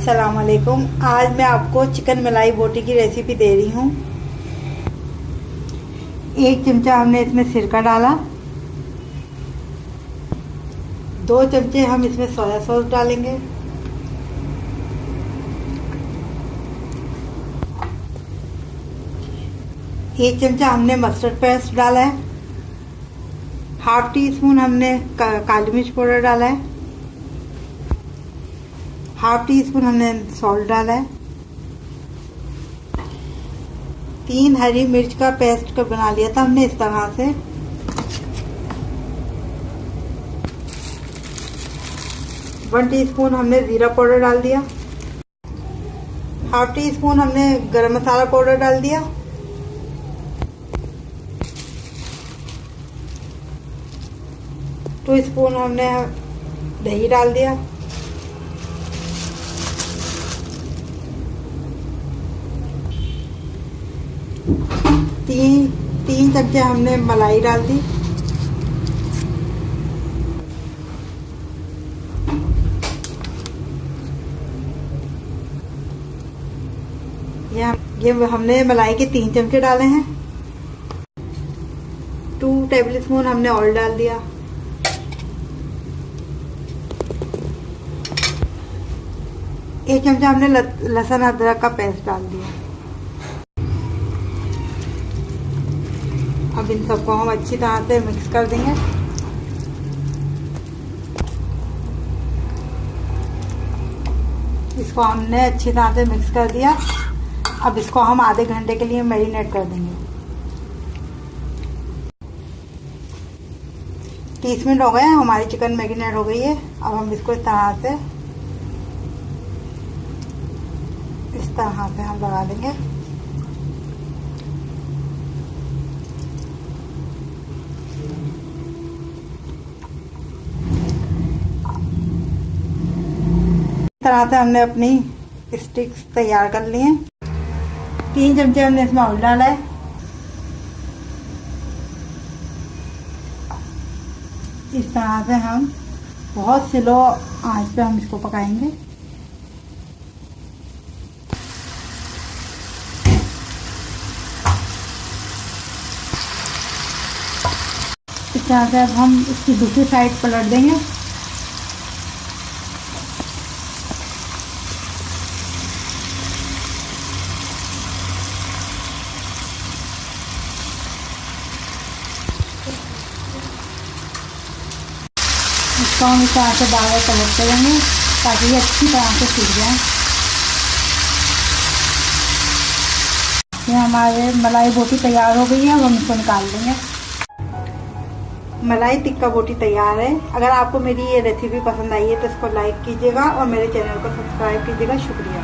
अस्सलाम वालेकुम। आज मैं आपको चिकन मलाई बोटी की रेसिपी दे रही हूँ। 1 चमचा हमने इसमें सिरका डाला। 2 चमचे हम इसमें सोया सॉस डालेंगे। 1 चमचा हमने मस्टर्ड पेस्ट डाला है। हाफ टी स्पून हमने काली मिर्च पाउडर डाला है। हाफ टी स्पून हमने सॉल्ट डाला है। 3 हरी मिर्च का पेस्ट बना लिया था हमने इस तरह से। वन टीस्पून हमने जीरा पाउडर डाल दिया। हाफ टी स्पून हमने गरम मसाला पाउडर डाल दिया। टू स्पून हमने दही डाल दिया। तीन चमचे हमने मलाई डाल दी। ये हमने मलाई के 3 चमचे डाले हैं। 2 टेबल स्पून हमने ऑयल डाल दिया। एक चमचा हमने लहसुन अदरक का पेस्ट डाल दिया। अब इन सबको हम अच्छी तरह से मिक्स कर देंगे। इसको हमने अच्छी तरह से मिक्स कर दिया। अब इसको हम आधे घंटे के लिए मैरिनेट कर देंगे। 30 मिनट हो गए हैं, हमारी चिकन मैरिनेट हो गई है। अब हम इसको इस तरह से हम लगा देंगे। तरह से हमने अपनी स्टिक्स तैयार कर ली हैं। 3 चमचे हमने इसमें ऑयल डाला है। इस तरह से हम बहुत स्लो आंच पे हम इसको पकाएंगे। इस तरह से अब हम इसकी दूसरी साइड पलट देंगे। इसको हम इस तरह से बार-बार पलटते रहेंगे ताकि ये अच्छी तरह से सीख जाए। ये हमारे मलाई बोटी तैयार हो गई है। अब हम इसको निकाल देंगे। मलाई टिक्का बोटी तैयार है। अगर आपको मेरी ये रेसिपी पसंद आई है तो इसको लाइक कीजिएगा और मेरे चैनल को सब्सक्राइब कीजिएगा। शुक्रिया।